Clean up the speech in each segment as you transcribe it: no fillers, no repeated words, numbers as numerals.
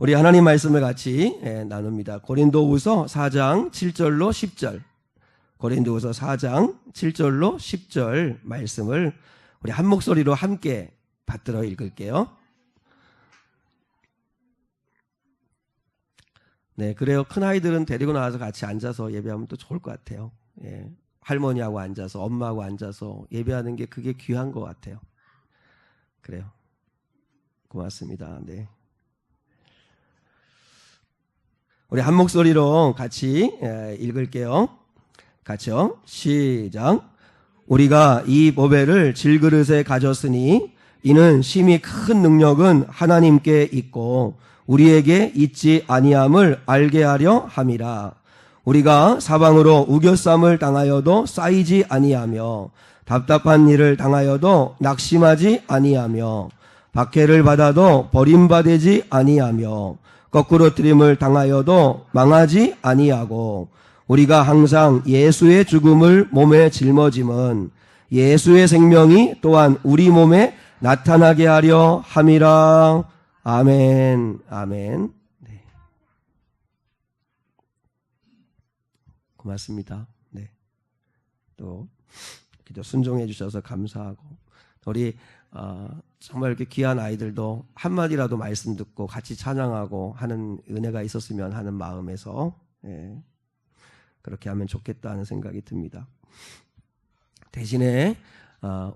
우리 하나님 말씀을 같이 나눕니다. 고린도후서 4장 7절로 10절. 고린도후서 4장 7절로 10절 말씀을 우리 한 목소리로 함께 받들어 읽을게요. 네, 그래요. 큰 아이들은 데리고 나와서 같이 앉아서 예배하면 또 좋을 것 같아요. 예, 할머니하고 앉아서, 엄마하고 앉아서 예배하는 게 그게 귀한 것 같아요. 그래요. 고맙습니다. 네. 우리 한 목소리로 같이 읽을게요. 같이요. 시작. 우리가 이 보배를 질그릇에 가졌으니 이는 심히 큰 능력은 하나님께 있고 우리에게 있지 아니함을 알게 하려 함이라. 우리가 사방으로 우겨쌈을 당하여도 쌓이지 아니하며 답답한 일을 당하여도 낙심하지 아니하며 박해를 받아도 버림받지 아니하며 거꾸로 뜨림을 당하여도 망하지 아니하고 우리가 항상 예수의 죽음을 몸에 짊어짐은 예수의 생명이 또한 우리 몸에 나타나게 하려 함이라. 아멘. 아멘. 네. 고맙습니다. 네. 또 기도 순종해 주셔서 감사하고 우리 정말 이렇게 귀한 아이들도 한마디라도 말씀 듣고 같이 찬양하고 하는 은혜가 있었으면 하는 마음에서 그렇게 하면 좋겠다 하는 생각이 듭니다. 대신에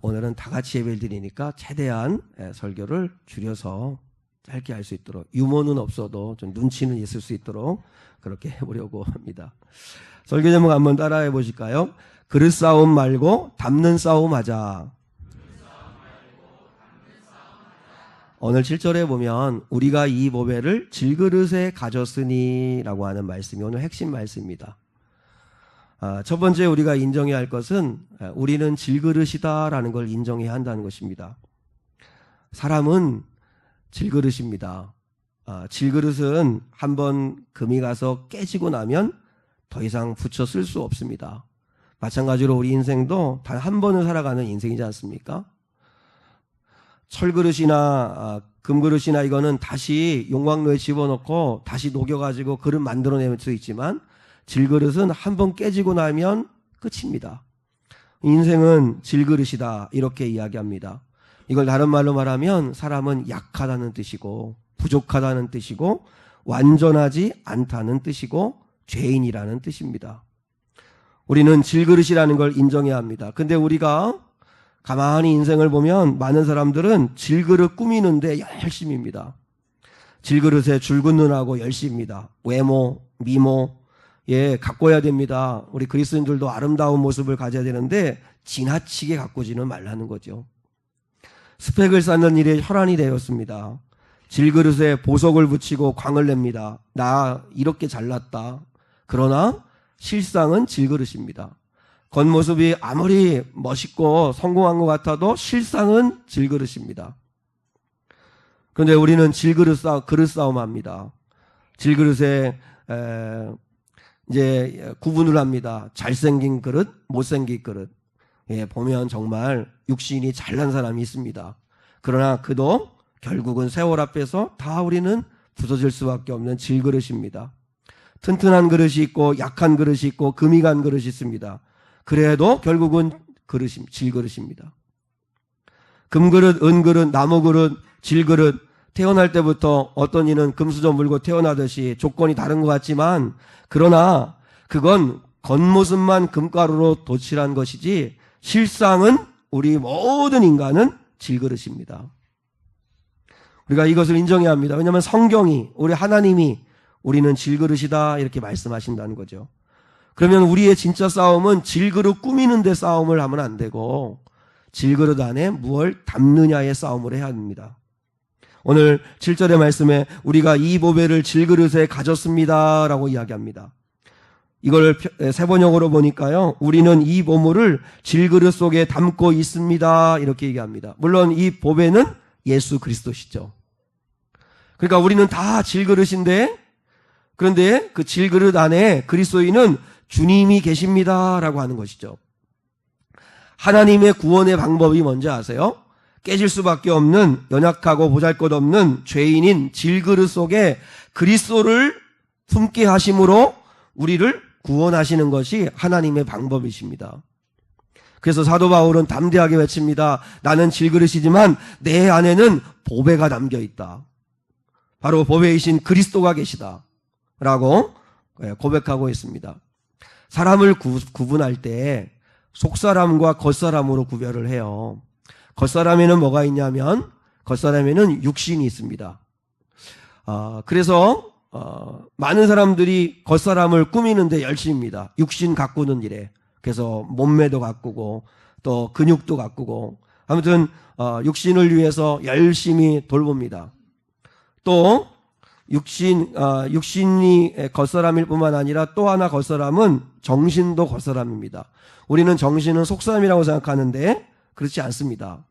오늘은 다 같이 예배를 드리니까 최대한 설교를 줄여서 짧게 할 수 있도록 유머는 없어도 좀 눈치는 있을 수 있도록 그렇게 해보려고 합니다. 설교 제목 한번 따라해 보실까요? 그릇 싸움 말고 담는 싸움 하자. 오늘 7절에 보면 우리가 이 보배를 질그릇에 가졌으니 라고 하는 말씀이 오늘 핵심 말씀입니다. 첫 번째 우리가 인정해야 할 것은 우리는 질그릇이다 라는 걸 인정해야 한다는 것입니다. 사람은 질그릇입니다. 질그릇은 한번 금이 가서 깨지고 나면 더 이상 붙여 쓸 수 없습니다. 마찬가지로 우리 인생도 단 한 번을 살아가는 인생이지 않습니까? 철그릇이나 금그릇이나 이거는 다시 용광로에 집어넣고 다시 녹여가지고 그릇 만들어낼 수 있지만 질그릇은 한 번 깨지고 나면 끝입니다. 인생은 질그릇이다 이렇게 이야기합니다. 이걸 다른 말로 말하면 사람은 약하다는 뜻이고 부족하다는 뜻이고 완전하지 않다는 뜻이고 죄인이라는 뜻입니다. 우리는 질그릇이라는 걸 인정해야 합니다. 근데 우리가 가만히 인생을 보면 많은 사람들은 질그릇 꾸미는데 열심입니다. 질그릇에 줄긋 눈하고 열심입니다. 외모, 미모 가꿔야 됩니다. 우리 그리스도인들도 아름다운 모습을 가져야 되는데 지나치게 가꾸지는 말라는 거죠. 스펙을 쌓는 일에 혈안이 되었습니다. 질그릇에 보석을 붙이고 광을 냅니다. 나 이렇게 잘났다. 그러나 실상은 질그릇입니다. 겉모습이 아무리 멋있고 성공한 것 같아도 실상은 질그릇입니다. 그런데 우리는 그릇 싸움 합니다. 질그릇에 이제 구분을 합니다. 잘생긴 그릇, 못생긴 그릇. 보면 정말 육신이 잘난 사람이 있습니다. 그러나 그도 결국은 세월 앞에서 다 우리는 부서질 수밖에 없는 질그릇입니다. 튼튼한 그릇이 있고 약한 그릇이 있고 금이 간 그릇이 있습니다. 그래도 결국은 질그릇입니다. 금그릇, 은그릇, 나무그릇, 질그릇 태어날 때부터 어떤 이는 금수저 물고 태어나듯이 조건이 다른 것 같지만 그러나 그건 겉모습만 금가루로 도칠한 것이지 실상은 우리 모든 인간은 질그릇입니다. 우리가 이것을 인정해야 합니다. 왜냐하면 성경이 우리 하나님이 우리는 질그릇이다 이렇게 말씀하신다는 거죠. 그러면 우리의 진짜 싸움은 질그릇 꾸미는 데 싸움을 하면 안 되고 질그릇 안에 무엇을 담느냐의 싸움을 해야 합니다. 오늘 7절의 말씀에 우리가 이 보배를 질그릇에 가졌습니다 라고 이야기합니다. 이걸 세번역으로 보니까요, 우리는 이 보물을 질그릇 속에 담고 있습니다 이렇게 얘기합니다. 물론 이 보배는 예수 그리스도시죠. 그러니까 우리는 다 질그릇인데 그런데 그 질그릇 안에 그리스도인은 주님이 계십니다 라고 하는 것이죠. 하나님의 구원의 방법이 뭔지 아세요? 깨질 수밖에 없는 연약하고 보잘것없는 죄인인 질그릇 속에 그리스도를 품게 하심으로 우리를 구원하시는 것이 하나님의 방법이십니다. 그래서 사도 바울은 담대하게 외칩니다. 나는 질그릇이지만 내 안에는 보배가 담겨 있다. 바로 보배이신 그리스도가 계시다 라고 고백하고 있습니다. 사람을 구분할 때 속사람과 겉사람으로 구별을 해요. 겉사람에는 뭐가 있냐면 겉사람에는 육신이 있습니다. 그래서 많은 사람들이 겉사람을 꾸미는데 열심입니다. 육신 가꾸는 일에. 그래서 몸매도 가꾸고 또 근육도 가꾸고 아무튼 육신을 위해서 열심히 돌봅니다. 또 육신이 겉사람일 뿐만 아니라 또 하나 겉사람은 정신도 겉사람입니다. 우리는 정신은 속사람이라고 생각하는데 그렇지 않습니다.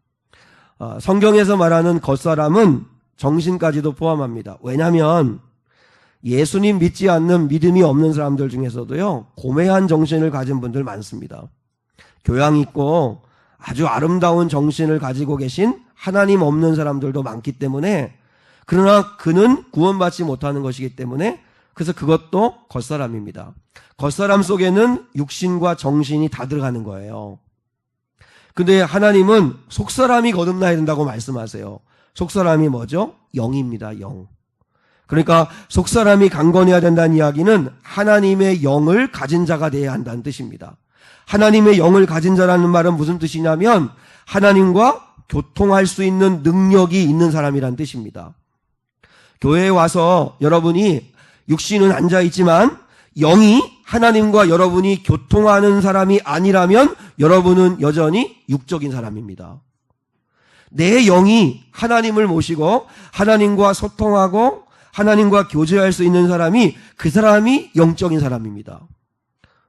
성경에서 말하는 겉사람은 정신까지도 포함합니다. 왜냐하면 예수님 믿지 않는 믿음이 없는 사람들 중에서도요, 고매한 정신을 가진 분들 많습니다. 교양 있고 아주 아름다운 정신을 가지고 계신 하나님 없는 사람들도 많기 때문에, 그러나 그는 구원받지 못하는 것이기 때문에, 그래서 그것도 겉사람입니다. 겉사람 속에는 육신과 정신이 다 들어가는 거예요. 근데 하나님은 속사람이 거듭나야 된다고 말씀하세요. 속사람이 뭐죠? 영입니다. 영. 그러니까 속사람이 강건해야 된다는 이야기는 하나님의 영을 가진 자가 되어야 한다는 뜻입니다. 하나님의 영을 가진 자라는 말은 무슨 뜻이냐면 하나님과 교통할 수 있는 능력이 있는 사람이라는 뜻입니다. 교회에 와서 여러분이 육신은 앉아있지만 영이 하나님과 여러분이 교통하는 사람이 아니라면 여러분은 여전히 육적인 사람입니다. 내 영이 하나님을 모시고 하나님과 소통하고 하나님과 교제할 수 있는 사람이, 그 사람이 영적인 사람입니다.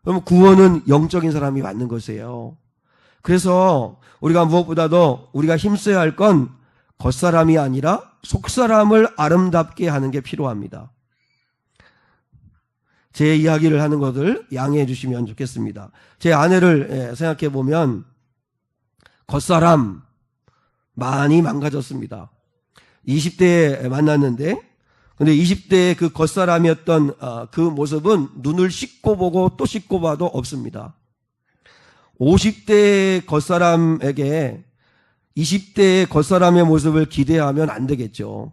그럼 구원은 영적인 사람이 맞는 것이에요. 그래서 우리가 무엇보다도 우리가 힘써야 할 건 겉사람이 아니라 속사람을 아름답게 하는 게 필요합니다. 제 이야기를 하는 것을 양해해 주시면 좋겠습니다. 제 아내를 생각해 보면 겉사람 많이 망가졌습니다. 20대에 만났는데, 근데 20대의 그 겉사람이었던 그 모습은 눈을 씻고 보고 또 씻고 봐도 없습니다. 50대의 겉사람에게 20대의 겉사람의 모습을 기대하면 안 되겠죠.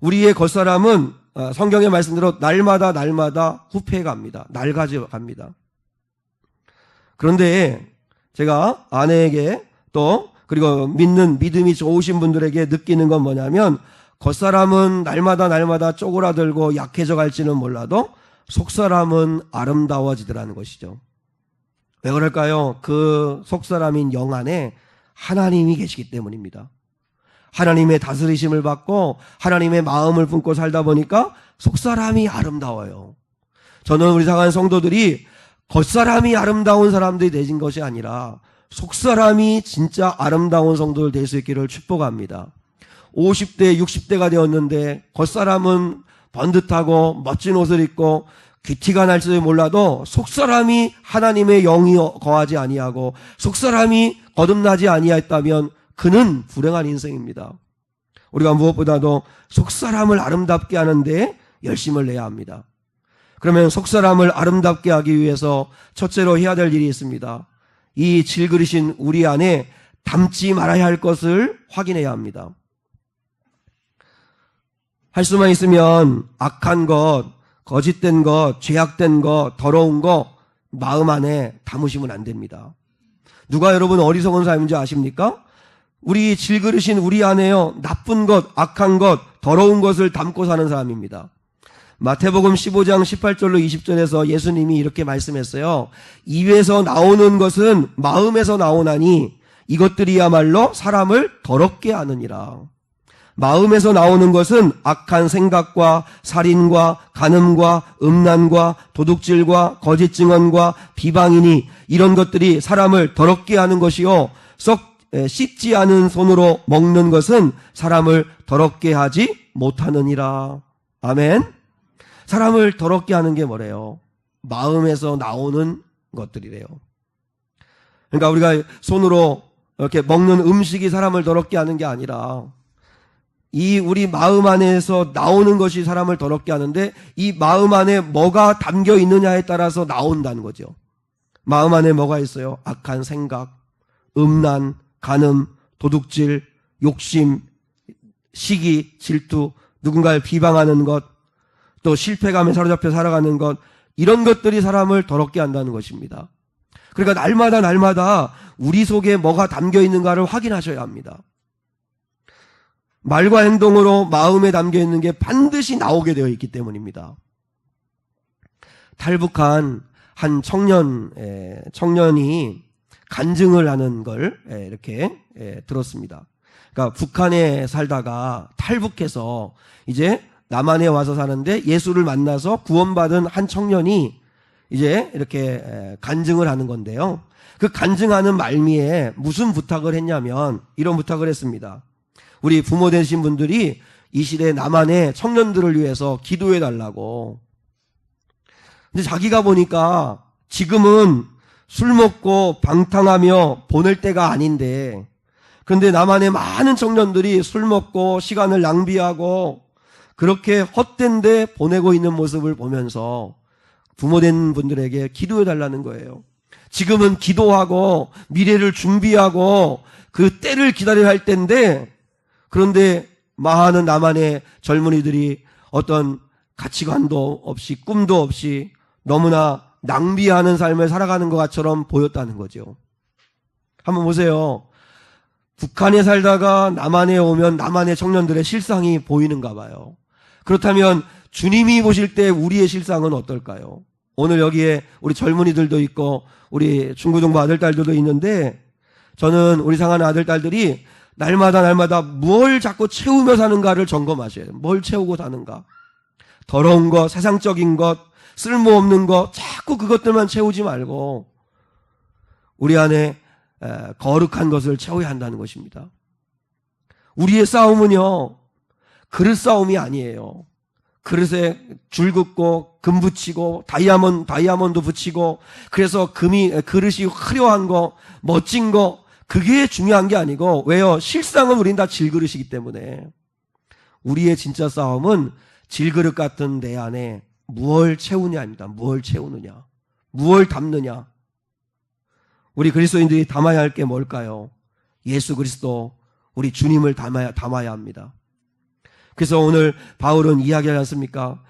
우리의 겉사람은 성경의 말씀대로 날마다 후패갑니다. 낡아져 갑니다. 그런데 제가 아내에게 또 그리고 믿음이 좋으신 분들에게 느끼는 건 뭐냐면, 겉사람은 날마다 쪼그라들고 약해져 갈지는 몰라도 속사람은 아름다워지더라는 것이죠. 왜 그럴까요? 그 속사람인 영 안에 하나님이 계시기 때문입니다. 하나님의 다스리심을 받고 하나님의 마음을 품고 살다 보니까 속사람이 아름다워요. 저는 우리 사랑하는 성도들이 겉사람이 아름다운 사람들이 되신 것이 아니라 속사람이 진짜 아름다운 성도들 될 수 있기를 축복합니다. 50대, 60대가 되었는데 겉사람은 번듯하고 멋진 옷을 입고 귀티가 날지도 몰라도 속사람이 하나님의 영이 거하지 아니하고 속사람이 거듭나지 아니하였다면 그는 불행한 인생입니다. 우리가 무엇보다도 속사람을 아름답게 하는데 열심을 내야 합니다. 그러면 속사람을 아름답게 하기 위해서 첫째로 해야 될 일이 있습니다. 이 질그릇인 우리 안에 담지 말아야 할 것을 확인해야 합니다. 할 수만 있으면 악한 것, 거짓된 것, 죄악된 것, 더러운 것 마음 안에 담으시면 안 됩니다. 누가 여러분 어리석은 사람인지 아십니까? 우리 질그릇인 우리 안에요, 나쁜 것, 악한 것, 더러운 것을 담고 사는 사람입니다. 마태복음 15장 18절로 20절에서 예수님이 이렇게 말씀했어요. 입에서 나오는 것은 마음에서 나오나니 이것들이야말로 사람을 더럽게 하느니라. 마음에서 나오는 것은 악한 생각과 살인과 간음과 음란과 도둑질과 거짓 증언과 비방이니 이런 것들이 사람을 더럽게 하는 것이요, 썩 씻지 않은 손으로 먹는 것은 사람을 더럽게 하지 못하느니라. 아멘. 사람을 더럽게 하는 게 뭐래요? 마음에서 나오는 것들이래요. 그러니까 우리가 손으로 이렇게 먹는 음식이 사람을 더럽게 하는 게 아니라 이 우리 마음 안에서 나오는 것이 사람을 더럽게 하는데 이 마음 안에 뭐가 담겨 있느냐에 따라서 나온다는 거죠. 마음 안에 뭐가 있어요? 악한 생각, 음란, 간음, 도둑질, 욕심, 시기, 질투, 누군가를 비방하는 것, 또 실패감에 사로잡혀 살아가는 것, 이런 것들이 사람을 더럽게 한다는 것입니다. 그러니까 날마다 우리 속에 뭐가 담겨 있는가를 확인하셔야 합니다. 말과 행동으로 마음에 담겨 있는 게 반드시 나오게 되어 있기 때문입니다. 탈북한 한 청년이 간증을 하는 걸 이렇게 들었습니다. 그러니까 북한에 살다가 탈북해서 이제 남한에 와서 사는데 예수를 만나서 구원받은 한 청년이 이제 이렇게 간증을 하는 건데요. 그 간증하는 말미에 무슨 부탁을 했냐면 이런 부탁을 했습니다. 우리 부모 되신 분들이 이 시대 남한의 청년들을 위해서 기도해 달라고. 근데 자기가 보니까 지금은 술 먹고 방탕하며 보낼 때가 아닌데, 그런데 남한의 많은 청년들이 술 먹고 시간을 낭비하고 그렇게 헛된 데 보내고 있는 모습을 보면서 부모된 분들에게 기도해 달라는 거예요. 지금은 기도하고 미래를 준비하고 그 때를 기다려야 할 때인데, 그런데 많은 남한의 젊은이들이 어떤 가치관도 없이 꿈도 없이 너무나 낭비하는 삶을 살아가는 것처럼 보였다는 거죠. 한번 보세요. 북한에 살다가 남한에 오면 남한의 청년들의 실상이 보이는가 봐요. 그렇다면 주님이 보실 때 우리의 실상은 어떨까요? 오늘 여기에 우리 젊은이들도 있고 우리 중고등부 아들딸들도 있는데, 저는 우리 상하는 아들딸들이 날마다 뭘 자꾸 채우며 사는가를 점검하셔야 돼요. 뭘 채우고 사는가. 더러운 것, 세상적인 것, 쓸모없는 것, 자꾸 그것들만 채우지 말고 우리 안에 거룩한 것을 채워야 한다는 것입니다. 우리의 싸움은요, 그릇 싸움이 아니에요. 그릇에 줄 긋고 금 붙이고 다이아몬드 붙이고 그래서 그릇이 화려한 거, 멋진 거, 그게 중요한 게 아니고, 왜요? 실상은 우린 다 질그릇이기 때문에. 우리의 진짜 싸움은 질그릇 같은 내 안에 무엇을 채우냐입니다. 무엇을 채우느냐, 무엇을 담느냐. 우리 그리스도인들이 담아야 할 게 뭘까요? 예수 그리스도, 우리 주님을 담아야 합니다. 그래서 오늘 바울은 이야기하지 않습니까?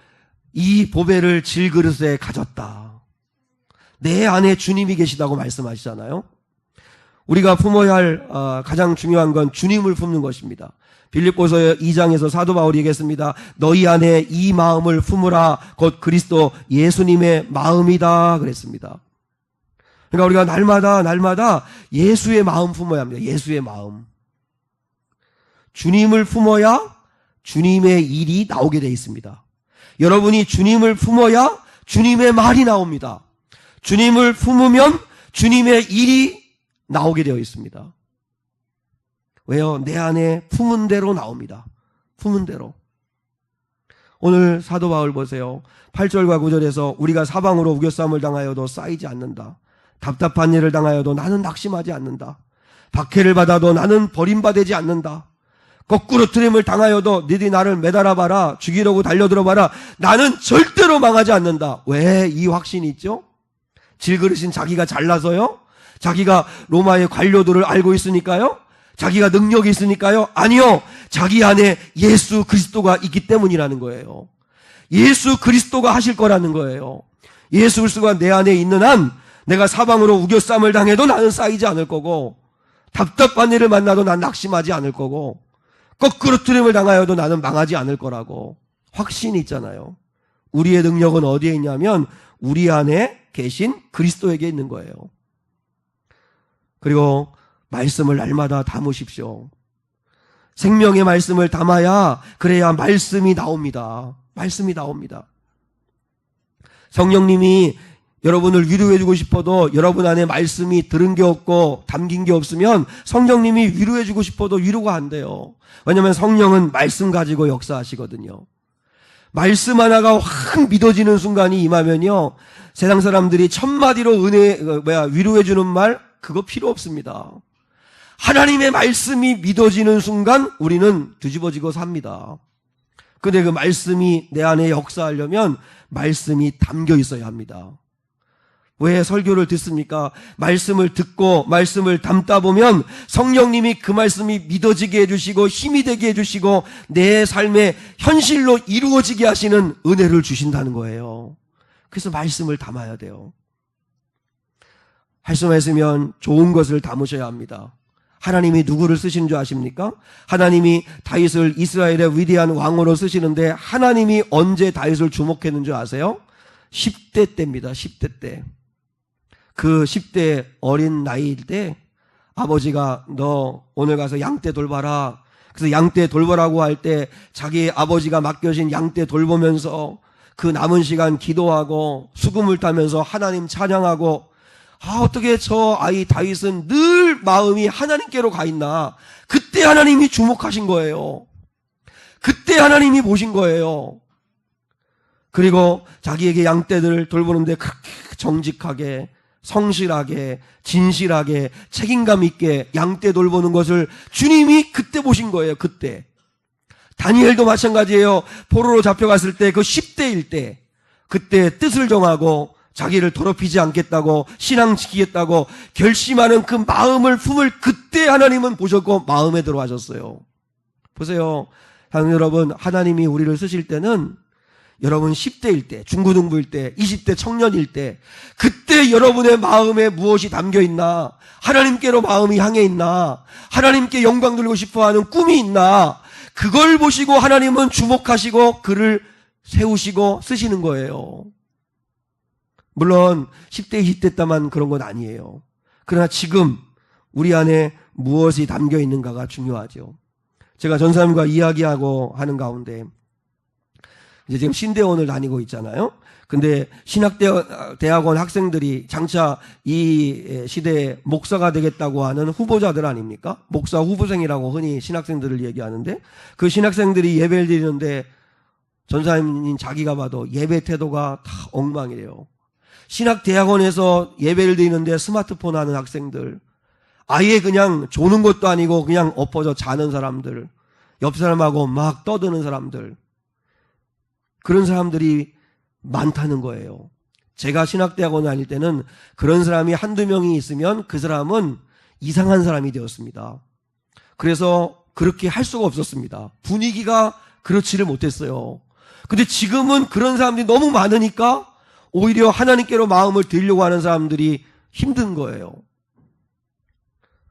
이 보배를 질그릇에 가졌다. 내 안에 주님이 계시다고 말씀하시잖아요. 우리가 품어야 할 가장 중요한 건 주님을 품는 것입니다. 빌립보서 2장에서 사도 바울이 얘기했습니다. 너희 안에 이 마음을 품으라. 곧 그리스도 예수님의 마음이다 그랬습니다. 그러니까 우리가 날마다 예수의 마음 품어야 합니다. 예수의 마음. 주님을 품어야 주님의 일이 나오게 되어 있습니다. 여러분이 주님을 품어야 주님의 말이 나옵니다. 주님을 품으면 주님의 일이 나오게 되어 있습니다. 왜요? 내 안에 품은 대로 나옵니다. 품은 대로. 오늘 사도 바울 보세요. 8절과 9절에서 우리가 사방으로 우겨싸움을 당하여도 쌓이지 않는다. 답답한 일을 당하여도 나는 낙심하지 않는다. 박해를 받아도 나는 버림받지 않는다. 거꾸로 트림을 당하여도 너희들이 나를 매달아봐라. 죽이려고 달려들어봐라. 나는 절대로 망하지 않는다. 왜 이 확신이 있죠? 질그릇인 자기가 잘나서요? 자기가 로마의 관료들을 알고 있으니까요? 자기가 능력이 있으니까요? 아니요. 자기 안에 예수 그리스도가 있기 때문이라는 거예요. 예수 그리스도가 하실 거라는 거예요. 예수 그리스도가 내 안에 있는 한 내가 사방으로 우겨쌈을 당해도 나는 쌓이지 않을 거고, 답답한 일을 만나도 난 낙심하지 않을 거고, 거꾸로 트림을 당하여도 나는 망하지 않을 거라고 확신이 있잖아요. 우리의 능력은 어디에 있냐면 우리 안에 계신 그리스도에게 있는 거예요. 그리고 말씀을 날마다 담으십시오. 생명의 말씀을 담아야, 그래야 말씀이 나옵니다. 말씀이 나옵니다. 성령님이 여러분을 위로해주고 싶어도 여러분 안에 말씀이 들은 게 없고 담긴 게 없으면 성령님이 위로해주고 싶어도 위로가 안 돼요. 왜냐하면 성령은 말씀 가지고 역사하시거든요. 말씀 하나가 확 믿어지는 순간이 임하면요, 세상 사람들이 천마디로 위로해주는 말 그거 필요 없습니다. 하나님의 말씀이 믿어지는 순간 우리는 뒤집어지고 삽니다. 근데 그 말씀이 내 안에 역사하려면 말씀이 담겨 있어야 합니다. 왜 설교를 듣습니까? 말씀을 듣고 말씀을 담다 보면 성령님이 그 말씀이 믿어지게 해주시고 힘이 되게 해주시고 내 삶의 현실로 이루어지게 하시는 은혜를 주신다는 거예요. 그래서 말씀을 담아야 돼요. 할 수만 있으면 좋은 것을 담으셔야 합니다. 하나님이 누구를 쓰시는 줄 아십니까? 하나님이 다윗을 이스라엘의 위대한 왕으로 쓰시는데 하나님이 언제 다윗을 주목했는 줄 아세요? 10대 때입니다. 10대 때. 그 10대 어린 나이일 때 아버지가 너 오늘 가서 양떼 돌봐라. 그래서 양떼 돌보라고 할 때 자기 아버지가 맡겨진 양떼 돌보면서 그 남은 시간 기도하고 수금을 타면서 하나님 찬양하고 어떻게 저 아이 다윗은 늘 마음이 하나님께로 가 있나. 그때 하나님이 주목하신 거예요. 그때 하나님이 보신 거예요. 그리고 자기에게 양떼들을 돌보는데 그렇게 정직하게 성실하게 진실하게 책임감 있게 양떼 돌보는 것을 주님이 그때 보신 거예요. 그때. 다니엘도 마찬가지예요. 포로로 잡혀갔을 때 그 10대일 때 그때 뜻을 정하고 자기를 더럽히지 않겠다고 신앙 지키겠다고 결심하는 그 마음을 품을 그때 하나님은 보셨고 마음에 들어하셨어요. 보세요. 여러분, 하나님이 우리를 쓰실 때는 여러분 10대일 때, 중고등부일 때, 20대 청년일 때 그때 여러분의 마음에 무엇이 담겨 있나? 하나님께로 마음이 향해 있나? 하나님께 영광 돌리고 싶어하는 꿈이 있나? 그걸 보시고 하나님은 주목하시고 그를 세우시고 쓰시는 거예요. 물론 10대, 20대 때만 그런 건 아니에요. 그러나 지금 우리 안에 무엇이 담겨 있는가가 중요하죠. 제가 전사님과 이야기하고 하는 가운데 이제 지금 신대원을 다니고 있잖아요. 근데 신학대학원 학생들이 장차 이 시대에 목사가 되겠다고 하는 후보자들 아닙니까? 목사 후보생이라고 흔히 신학생들을 얘기하는데 그 신학생들이 예배를 드리는데 전사님 자기가 봐도 예배 태도가 다 엉망이래요. 신학대학원에서 예배를 드리는데 스마트폰 하는 학생들, 아예 그냥 조는 것도 아니고 그냥 엎어져 자는 사람들, 옆 사람하고 막 떠드는 사람들, 그런 사람들이 많다는 거예요. 제가 신학대학원 다닐 때는 그런 사람이 한두 명이 있으면 그 사람은 이상한 사람이 되었습니다. 그래서 그렇게 할 수가 없었습니다. 분위기가 그렇지를 못했어요. 근데 지금은 그런 사람들이 너무 많으니까 오히려 하나님께로 마음을 드리려고 하는 사람들이 힘든 거예요.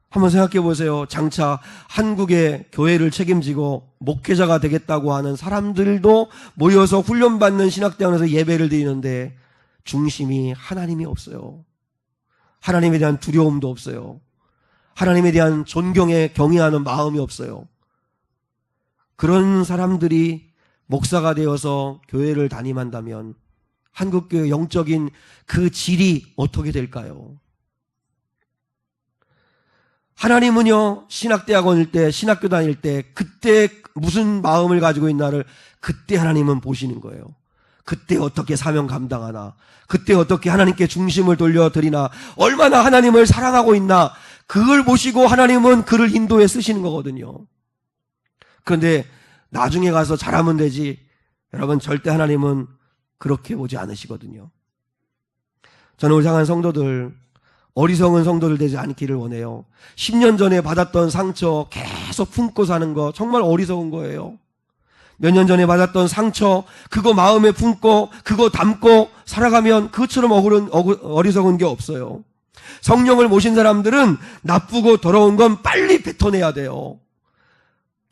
한번 생각해 보세요. 장차 한국의 교회를 책임지고 목회자가 되겠다고 하는 사람들도 모여서 훈련받는 신학대학원에서 예배를 드리는데 중심이 하나님이 없어요. 하나님에 대한 두려움도 없어요. 하나님에 대한 존경에 경외하는 마음이 없어요. 그런 사람들이 목사가 되어서 교회를 담임한다면 한국교회 영적인 그 질이 어떻게 될까요? 하나님은요, 신학대학원일 때, 신학교 다닐 때, 그때 무슨 마음을 가지고 있나를 그때 하나님은 보시는 거예요. 그때 어떻게 사명 감당하나, 그때 어떻게 하나님께 중심을 돌려드리나, 얼마나 하나님을 사랑하고 있나, 그걸 보시고 하나님은 그를 인도에 쓰시는 거거든요. 그런데 나중에 가서 잘하면 되지, 여러분 절대 하나님은 그렇게 보지 않으시거든요. 저는 우리 향한 성도들, 어리석은 성도들 되지 않기를 원해요. 10년 전에 받았던 상처 계속 품고 사는 거 정말 어리석은 거예요. 몇 년 전에 받았던 상처 그거 마음에 품고 그거 담고 살아가면 그것처럼 어리석은 게 없어요. 성령을 모신 사람들은 나쁘고 더러운 건 빨리 뱉어내야 돼요.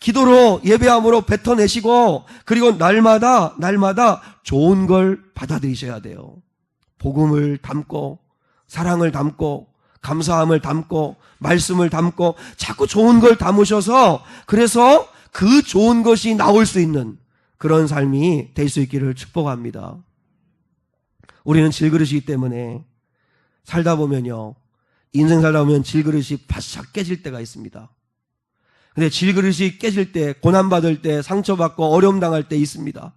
기도로 예배함으로 뱉어내시고 그리고 날마다 좋은 걸 받아들이셔야 돼요. 복음을 담고 사랑을 담고 감사함을 담고 말씀을 담고 자꾸 좋은 걸 담으셔서 그래서 그 좋은 것이 나올 수 있는 그런 삶이 될 수 있기를 축복합니다. 우리는 질그릇이기 때문에 살다 보면요, 인생 살다 보면 질그릇이 바싹 깨질 때가 있습니다. 근데 질그릇이 깨질 때, 고난받을 때, 상처받고 어려움 당할 때 있습니다.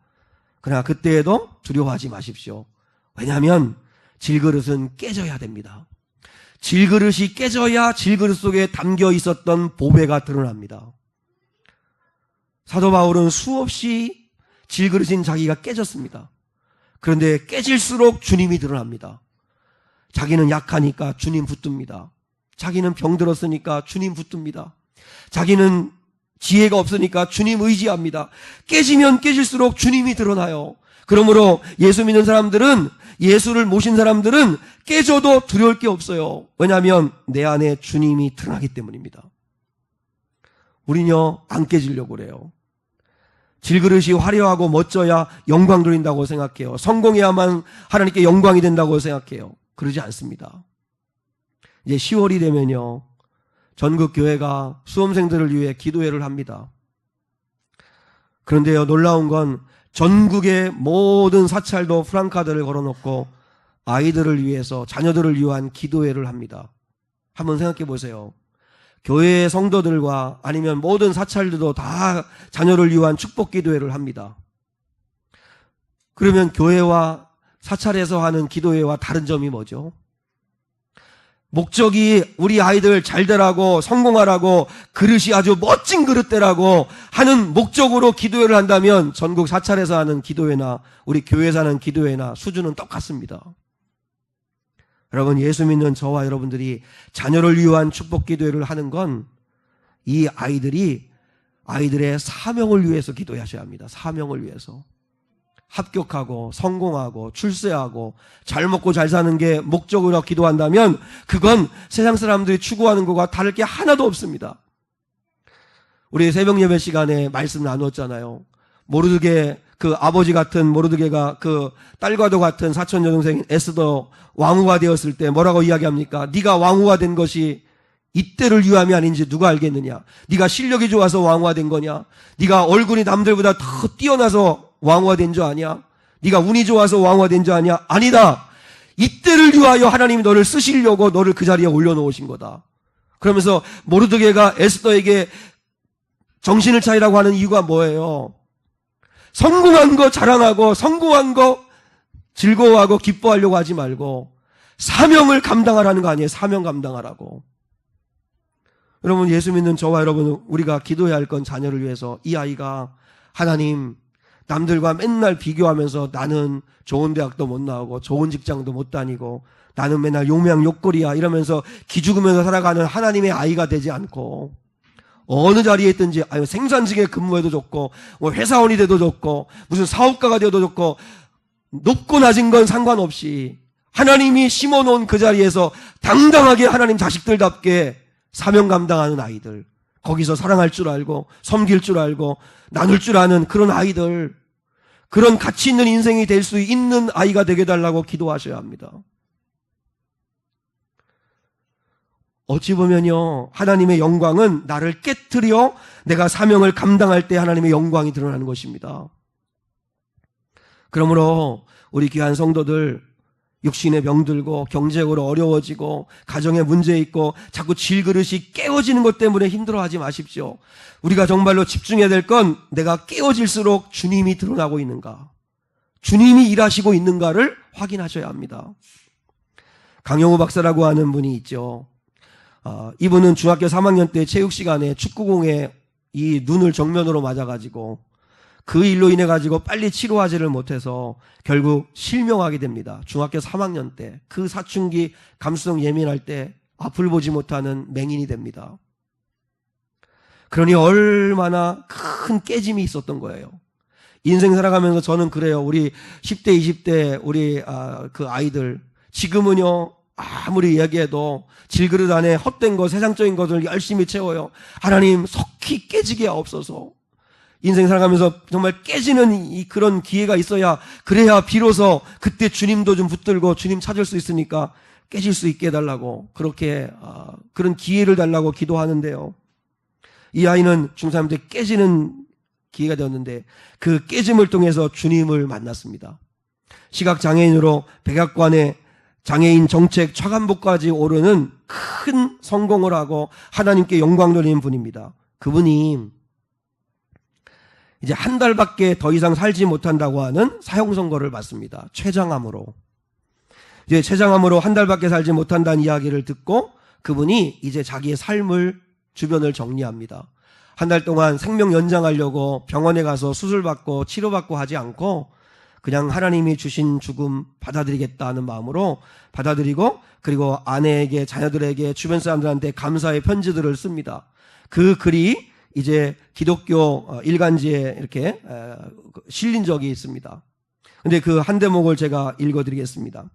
그러나 그때에도 두려워하지 마십시오. 왜냐하면 질그릇은 깨져야 됩니다. 질그릇이 깨져야 질그릇 속에 담겨 있었던 보배가 드러납니다. 사도 바울은 수없이 질그릇인 자기가 깨졌습니다. 그런데 깨질수록 주님이 드러납니다. 자기는 약하니까 주님 붙듭니다. 자기는 병들었으니까 주님 붙듭니다. 자기는 지혜가 없으니까 주님 의지합니다. 깨지면 깨질수록 주님이 드러나요. 그러므로 예수 믿는 사람들은, 예수를 모신 사람들은 깨져도 두려울 게 없어요. 왜냐하면 내 안에 주님이 드러나기 때문입니다. 우리는요, 안 깨지려고 그래요. 질그릇이 화려하고 멋져야 영광 돌린다고 생각해요. 성공해야만 하나님께 영광이 된다고 생각해요. 그러지 않습니다. 이제 10월이 되면요, 전국 교회가 수험생들을 위해 기도회를 합니다. 그런데요, 놀라운 건 전국의 모든 사찰도 프랑카드를 걸어놓고 아이들을 위해서, 자녀들을 위한 기도회를 합니다. 한번 생각해 보세요. 교회의 성도들과 아니면 모든 사찰들도 다 자녀를 위한 축복 기도회를 합니다. 그러면 교회와 사찰에서 하는 기도회와 다른 점이 뭐죠? 목적이 우리 아이들 잘 되라고, 성공하라고, 그릇이 아주 멋진 그릇 되라고 하는 목적으로 기도회를 한다면 전국 사찰에서 하는 기도회나 우리 교회에서 하는 기도회나 수준은 똑같습니다. 여러분, 예수 믿는 저와 여러분들이 자녀를 위한 축복 기도회를 하는 건 이 아이들의 사명을 위해서 기도하셔야 합니다. 사명을 위해서. 합격하고 성공하고 출세하고 잘 먹고 잘 사는 게 목적으로 기도한다면 그건 세상 사람들이 추구하는 것과 다를 게 하나도 없습니다. 우리 새벽 예배 시간에 말씀 나눴잖아요. 모르드게, 그 아버지 같은 모르드게가 그 딸과도 같은 사촌 여동생 에스더 왕후가 되었을 때 뭐라고 이야기합니까? 네가 왕후가 된 것이 이때를 위함이 아닌지 누가 알겠느냐? 네가 실력이 좋아서 왕후가 된 거냐? 네가 얼굴이 남들보다 더 뛰어나서 왕후가 된 줄 아냐? 네가 운이 좋아서 왕후가 된 줄 아냐? 아니다. 이때를 위하여 하나님이 너를 쓰시려고 너를 그 자리에 올려놓으신 거다. 그러면서 모르드게가 에스더에게 정신을 차리라고 하는 이유가 뭐예요? 성공한 거 자랑하고 성공한 거 즐거워하고 기뻐하려고 하지 말고 사명을 감당하라는 거 아니에요? 사명 감당하라고. 여러분, 예수 믿는 저와 여러분, 우리가 기도해야 할 건 자녀를 위해서 이 아이가 하나님, 남들과 맨날 비교하면서 나는 좋은 대학도 못 나오고 좋은 직장도 못 다니고 나는 맨날 용명 욕거리야 이러면서 기죽으면서 살아가는 하나님의 아이가 되지 않고 어느 자리에 있든지 생산직에 근무해도 좋고 뭐 회사원이 돼도 좋고 무슨 사업가가 되어도 좋고 높고 낮은 건 상관없이 하나님이 심어놓은 그 자리에서 당당하게 하나님 자식들답게 사명 감당하는 아이들, 거기서 사랑할 줄 알고 섬길 줄 알고 나눌 줄 아는 그런 아이들, 그런 가치 있는 인생이 될 수 있는 아이가 되게 해달라고 기도하셔야 합니다. 어찌 보면요, 하나님의 영광은 나를 깨트려 내가 사명을 감당할 때 하나님의 영광이 드러나는 것입니다. 그러므로 우리 귀한 성도들, 육신의 병들고 경제적으로 어려워지고 가정에 문제 있고 자꾸 질그릇이 깨어지는 것 때문에 힘들어하지 마십시오. 우리가 정말로 집중해야 될 건 내가 깨어질수록 주님이 드러나고 있는가, 주님이 일하시고 있는가를 확인하셔야 합니다. 강영우 박사라고 하는 분이 있죠. 이분은 중학교 3학년 때 체육 시간에 축구공에 이 눈을 정면으로 맞아가지고 그 일로 인해 가지고 빨리 치료하지를 못해서 결국 실명하게 됩니다. 중학교 3학년 때 그 사춘기 감수성 예민할 때 앞을 보지 못하는 맹인이 됩니다. 그러니 얼마나 큰 깨짐이 있었던 거예요. 인생 살아가면서 저는 그래요. 우리 10대, 20대 우리 그 아이들 지금은요, 아무리 얘기해도 질그릇 안에 헛된 것, 세상적인 것을 열심히 채워요. 하나님 속히 깨지게 하옵소서. 인생 살아가면서 정말 깨지는 그런 기회가 있어야, 그래야 비로소 그때 주님도 좀 붙들고 주님 찾을 수 있으니까 깨질 수 있게 해달라고, 그렇게 그런 기회를 달라고 기도하는데요. 이 아이는 중3 때 깨지는 기회가 되었는데 그 깨짐을 통해서 주님을 만났습니다. 시각장애인으로 백악관의 장애인 정책 차관보까지 오르는 큰 성공을 하고 하나님께 영광 돌리는 분입니다. 그분이 이제 한 달밖에 더 이상 살지 못한다고 하는 사형 선고를 받습니다. 췌장암으로. 이제 췌장암으로 한 달밖에 살지 못한다는 이야기를 듣고 그분이 이제 자기의 삶을 주변을 정리합니다. 한 달 동안 생명 연장하려고 병원에 가서 수술받고 치료받고 하지 않고 그냥 하나님이 주신 죽음 받아들이겠다는 마음으로 받아들이고, 그리고 아내에게, 자녀들에게, 주변 사람들한테 감사의 편지들을 씁니다. 그 글이 이제 기독교 일간지에 이렇게 실린 적이 있습니다. 근데 그 한 대목을 제가 읽어드리겠습니다.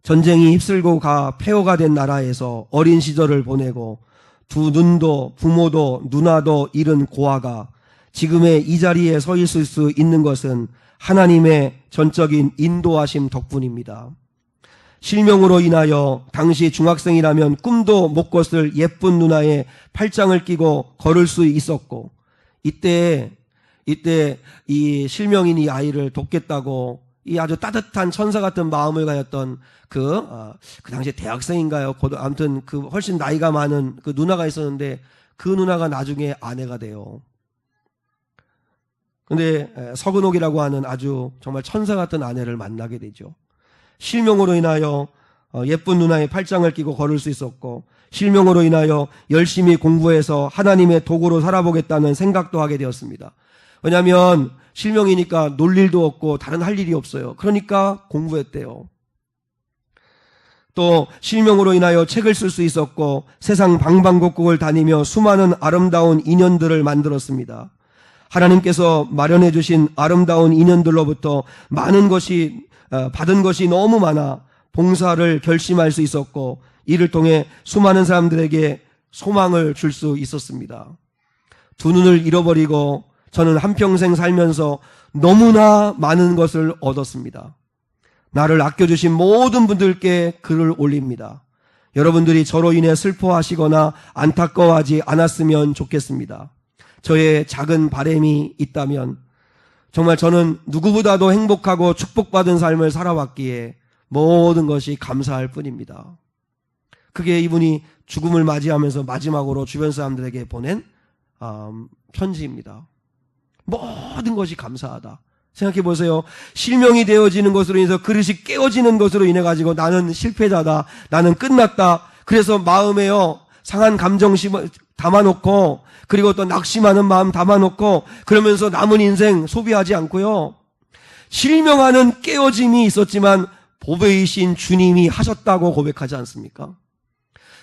전쟁이 휩쓸고 가 폐허가 된 나라에서 어린 시절을 보내고 두 눈도 부모도 누나도 잃은 고아가 지금의 이 자리에 서 있을 수 있는 것은 하나님의 전적인 인도하심 덕분입니다. 실명으로 인하여 당시 중학생이라면 꿈도 못 꿨을 예쁜 누나의 팔짱을 끼고 걸을 수 있었고, 이때 이 실명인 이 아이를 돕겠다고 이 아주 따뜻한 천사 같은 마음을 가졌던 그 당시에 대학생인가요? 아무튼 그 훨씬 나이가 많은 그 누나가 있었는데 그 누나가 나중에 아내가 돼요. 근데 서근옥이라고 하는 아주 정말 천사 같은 아내를 만나게 되죠. 실명으로 인하여 예쁜 누나의 팔짱을 끼고 걸을 수 있었고, 실명으로 인하여 열심히 공부해서 하나님의 도구로 살아보겠다는 생각도 하게 되었습니다. 왜냐하면 실명이니까 놀 일도 없고 다른 할 일이 없어요. 그러니까 공부했대요. 또 실명으로 인하여 책을 쓸 수 있었고 세상 방방곡곡을 다니며 수많은 아름다운 인연들을 만들었습니다. 하나님께서 마련해 주신 아름다운 인연들로부터 많은 것이 받은 것이 너무 많아 봉사를 결심할 수 있었고, 이를 통해 수많은 사람들에게 소망을 줄 수 있었습니다. 두 눈을 잃어버리고 저는 한평생 살면서 너무나 많은 것을 얻었습니다. 나를 아껴주신 모든 분들께 글을 올립니다. 여러분들이 저로 인해 슬퍼하시거나 안타까워하지 않았으면 좋겠습니다. 저의 작은 바람이 있다면 정말 저는 누구보다도 행복하고 축복받은 삶을 살아왔기에 모든 것이 감사할 뿐입니다. 그게 이분이 죽음을 맞이하면서 마지막으로 주변 사람들에게 보낸 편지입니다. 모든 것이 감사하다. 생각해 보세요. 실명이 되어지는 것으로 인해서 그릇이 깨어지는 것으로 인해 가지고 나는 실패자다, 나는 끝났다, 그래서 마음에요 상한 감정 담아놓고, 그리고 또 낙심하는 마음 담아놓고 그러면서 남은 인생 소비하지 않고요, 실명하는 깨어짐이 있었지만 보배이신 주님이 하셨다고 고백하지 않습니까?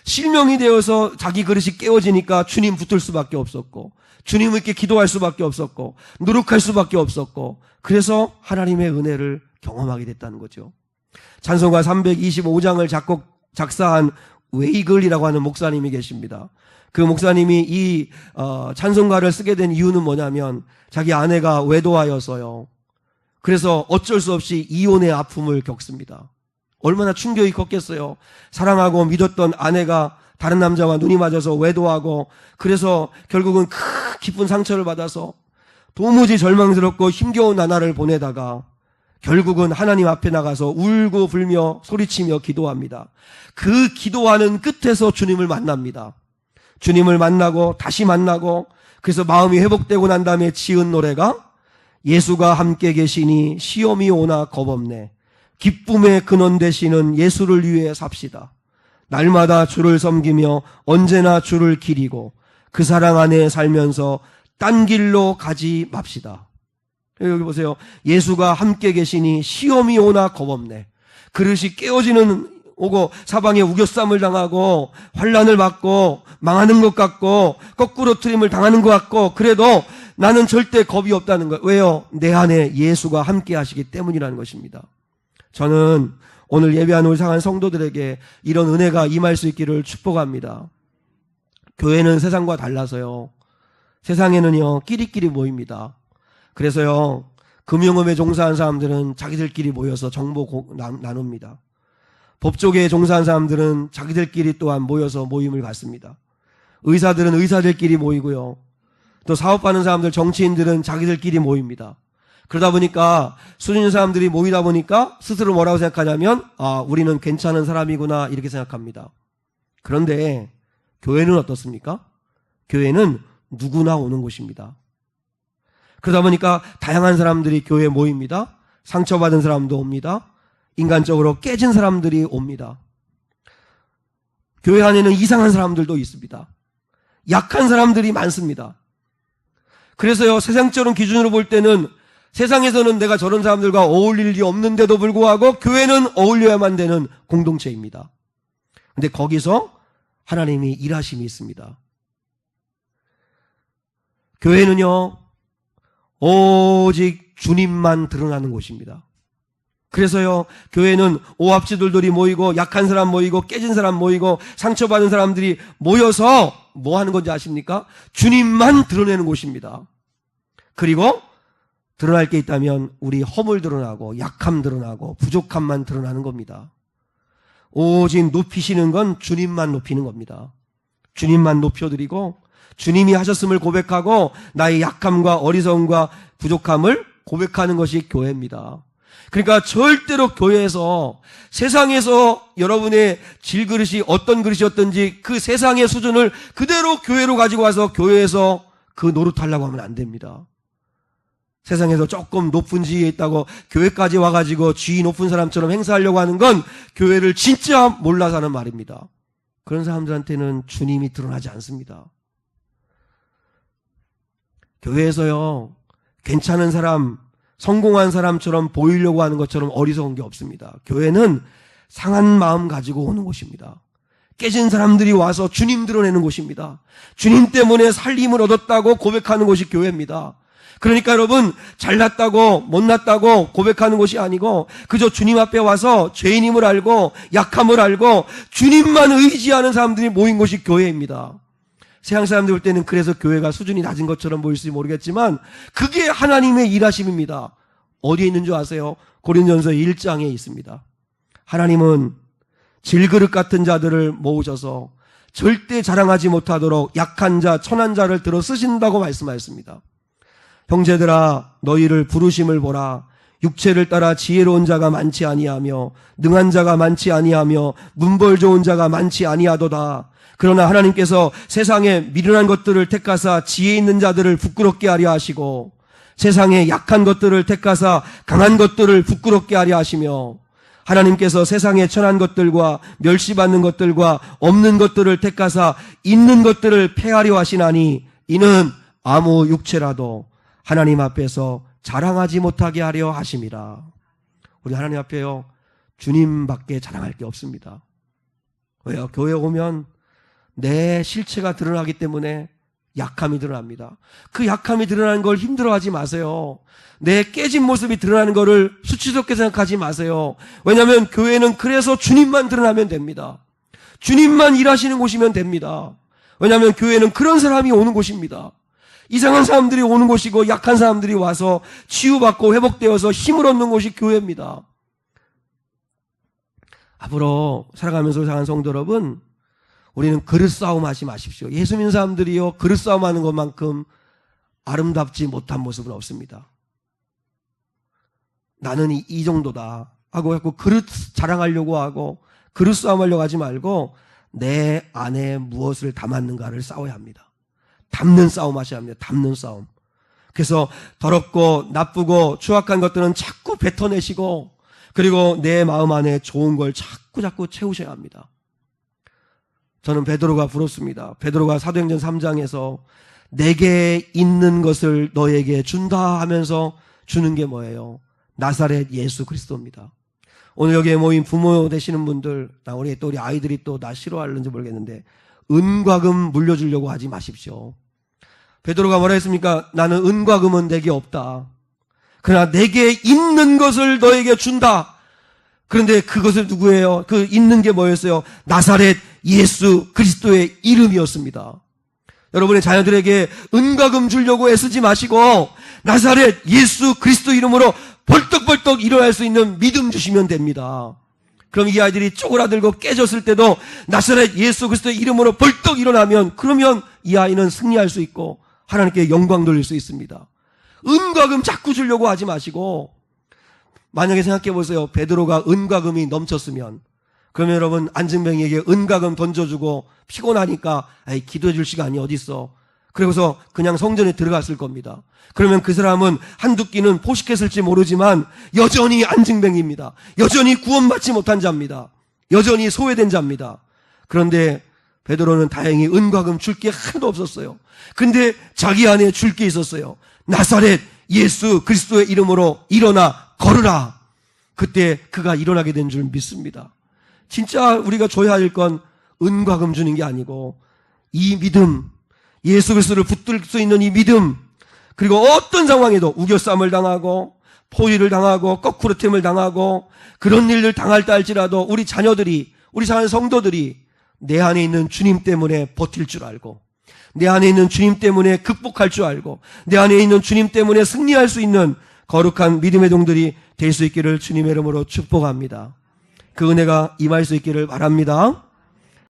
실명이 되어서 자기 그릇이 깨어지니까 주님 붙을 수밖에 없었고, 주님께 기도할 수밖에 없었고, 노력할 수밖에 없었고, 그래서 하나님의 은혜를 경험하게 됐다는 거죠. 찬송가 325장을 작사한 웨이글이라고 하는 목사님이 계십니다. 그 목사님이 이 찬송가를 쓰게 된 이유는 뭐냐면 자기 아내가 외도하여서요, 그래서 어쩔 수 없이 이혼의 아픔을 겪습니다. 얼마나 충격이 컸겠어요. 사랑하고 믿었던 아내가 다른 남자와 눈이 맞아서 외도하고, 그래서 결국은 깊은 상처를 받아서 도무지 절망스럽고 힘겨운 나날을 보내다가 결국은 하나님 앞에 나가서 울고 불며 소리치며 기도합니다. 그 기도하는 끝에서 주님을 만납니다. 주님을 만나고 다시 만나고, 그래서 마음이 회복되고 난 다음에 지은 노래가 예수가 함께 계시니 시험이 오나 겁없네, 기쁨의 근원 되시는 예수를 위해 삽시다. 날마다 주를 섬기며 언제나 주를 기리고 그 사랑 안에 살면서 딴 길로 가지 맙시다. 여기 보세요. 예수가 함께 계시니 시험이 오나 겁없네. 그릇이 깨어지는 오고 사방에 우겨쌈을 당하고 환난을 받고 망하는 것 같고 거꾸로 트림을 당하는 것 같고, 그래도 나는 절대 겁이 없다는 거예요. 왜요? 내 안에 예수가 함께 하시기 때문이라는 것입니다. 저는 오늘 예배하는 우리 사랑하는 성도들에게 이런 은혜가 임할 수 있기를 축복합니다. 교회는 세상과 달라서요, 세상에는요 끼리끼리 모입니다. 그래서요 금융업에 종사한 사람들은 자기들끼리 모여서 정보 나눕니다. 법조계에 종사한 사람들은 자기들끼리 또한 모여서 모임을 갖습니다. 의사들은 의사들끼리 모이고요, 또 사업하는 사람들, 정치인들은 자기들끼리 모입니다. 그러다 보니까 수준 있는 사람들이 모이다 보니까 스스로 뭐라고 생각하냐면 우리는 괜찮은 사람이구나 이렇게 생각합니다. 그런데 교회는 어떻습니까? 교회는 누구나 오는 곳입니다. 그러다 보니까 다양한 사람들이 교회에 모입니다. 상처받은 사람도 옵니다. 인간적으로 깨진 사람들이 옵니다. 교회 안에는 이상한 사람들도 있습니다. 약한 사람들이 많습니다. 그래서요, 세상적인 기준으로 볼 때는 세상에서는 내가 저런 사람들과 어울릴 일이 없는데도 불구하고 교회는 어울려야만 되는 공동체입니다. 근데 거기서 하나님이 일하심이 있습니다. 교회는요, 오직 주님만 드러나는 곳입니다. 그래서요, 교회는 오합지졸들이 모이고 약한 사람 모이고 깨진 사람 모이고 상처받은 사람들이 모여서 뭐 하는 건지 아십니까? 주님만 드러내는 곳입니다. 그리고 드러날 게 있다면 우리 허물 드러나고 약함 드러나고 부족함만 드러나는 겁니다. 오직 높이시는 건 주님만 높이는 겁니다. 주님만 높여드리고 주님이 하셨음을 고백하고 나의 약함과 어리석음과 부족함을 고백하는 것이 교회입니다. 그러니까 절대로 교회에서 세상에서 여러분의 질그릇이 어떤 그릇이었든지 그 세상의 수준을 그대로 교회로 가지고 와서 교회에서 그 노릇하려고 하면 안 됩니다. 세상에서 조금 높은 지위에 있다고 교회까지 와가지고 지위 높은 사람처럼 행사하려고 하는 건 교회를 진짜 몰라서 하는 말입니다. 그런 사람들한테는 주님이 드러나지 않습니다. 교회에서요, 괜찮은 사람, 성공한 사람처럼 보이려고 하는 것처럼 어리석은 게 없습니다. 교회는 상한 마음 가지고 오는 곳입니다. 깨진 사람들이 와서 주님 드러내는 곳입니다. 주님 때문에 살림을 얻었다고 고백하는 곳이 교회입니다. 그러니까 여러분, 잘났다고 못났다고 고백하는 것이 아니고 그저 주님 앞에 와서 죄인임을 알고 약함을 알고 주님만 의지하는 사람들이 모인 곳이 교회입니다. 세상 사람들 볼 때는 그래서 교회가 수준이 낮은 것처럼 보일지 모르겠지만 그게 하나님의 일하심입니다. 어디에 있는 줄 아세요? 고린도전서 1장에 있습니다. 하나님은 질그릇 같은 자들을 모으셔서 절대 자랑하지 못하도록 약한 자, 천한 자를 들어 쓰신다고 말씀하셨습니다. 형제들아, 너희를 부르심을 보라. 육체를 따라 지혜로운 자가 많지 아니하며 능한 자가 많지 아니하며 문벌 좋은 자가 많지 아니하도다. 그러나 하나님께서 세상에 미련한 것들을 택하사 지혜 있는 자들을 부끄럽게 하려 하시고 세상에 약한 것들을 택하사 강한 것들을 부끄럽게 하려 하시며 하나님께서 세상에 천한 것들과 멸시받는 것들과 없는 것들을 택하사 있는 것들을 폐하려 하시나니 이는 아무 육체라도 하나님 앞에서 자랑하지 못하게 하려 하심이라. 우리 하나님 앞에요, 주님밖에 자랑할 게 없습니다. 왜요? 교회 오면 내 실체가 드러나기 때문에 약함이 드러납니다. 그 약함이 드러나는 걸 힘들어하지 마세요. 내 깨진 모습이 드러나는 것을 수치스럽게 생각하지 마세요. 왜냐하면 교회는 그래서 주님만 드러나면 됩니다. 주님만 일하시는 곳이면 됩니다. 왜냐하면 교회는 그런 사람이 오는 곳입니다. 이상한 사람들이 오는 곳이고 약한 사람들이 와서 치유받고 회복되어서 힘을 얻는 곳이 교회입니다. 앞으로 살아가면서 사랑하는 성도 여러분, 우리는 그릇 싸움 하지 마십시오. 예수 믿는 사람들이요, 그릇 싸움하는 것만큼 아름답지 못한 모습은 없습니다. 나는 이 정도다 하고 그릇 자랑하려고 하고 그릇 싸움하려고 하지 말고 내 안에 무엇을 담았는가를 싸워야 합니다. 담는 싸움 하셔야 합니다. 담는 싸움. 그래서 더럽고 나쁘고 추악한 것들은 자꾸 뱉어내시고 그리고 내 마음 안에 좋은 걸 자꾸 채우셔야 합니다. 저는 베드로가 부럽습니다. 베드로가 사도행전 3장에서 내게 있는 것을 너에게 준다 하면서 주는 게 뭐예요? 나사렛 예수 그리스도입니다. 오늘 여기에 모인 부모 되시는 분들, 우리 아이들이 또 나 싫어하는지 모르겠는데 은과 금 물려주려고 하지 마십시오. 베드로가 뭐라 했습니까? 나는 은과 금은 내게 없다. 그러나 내게 있는 것을 너에게 준다. 그런데 그것을 누구예요? 그 있는 게 뭐였어요? 나사렛 예수 그리스도의 이름이었습니다. 여러분의 자녀들에게 은과 금 주려고 애쓰지 마시고 나사렛 예수 그리스도 이름으로 벌떡벌떡 일어날 수 있는 믿음 주시면 됩니다. 그럼 이 아이들이 쪼그라들고 깨졌을 때도 나사렛 예수 그리스도의 이름으로 벌떡 일어나면 그러면 이 아이는 승리할 수 있고 하나님께 영광 돌릴 수 있습니다. 은과 금 자꾸 주려고 하지 마시고 만약에 생각해 보세요. 베드로가 은과 금이 넘쳤으면 그러면 여러분 안증뱅이에게 은과 금 던져주고 피곤하니까 기도해 줄 시간이 어디 있어. 그래서 그냥 성전에 들어갔을 겁니다. 그러면 그 사람은 한두 끼는 포식했을지 모르지만 여전히 안증뱅입니다. 여전히 구원받지 못한 자입니다. 여전히 소외된 자입니다. 그런데 베드로는 다행히 은과 금 줄 게 하나도 없었어요. 근데 자기 안에 줄 게 있었어요. 나사렛 예수 그리스도의 이름으로 일어나 걸으라. 그때 그가 일어나게 된 줄 믿습니다. 진짜 우리가 줘야 할 건 은과 금 주는 게 아니고 이 믿음, 예수 그리스도를 붙들 수 있는 이 믿음, 그리고 어떤 상황에도 우겨쌈을 당하고 포위를 당하고 거꾸로템을 당하고 그런 일을 당할 때 할지라도 우리 자녀들이, 우리 사는 성도들이 내 안에 있는 주님 때문에 버틸 줄 알고, 내 안에 있는 주님 때문에 극복할 줄 알고, 내 안에 있는 주님 때문에 승리할 수 있는 거룩한 믿음의 종들이 될 수 있기를 주님의 이름으로 축복합니다. 그 은혜가 임할 수 있기를 바랍니다.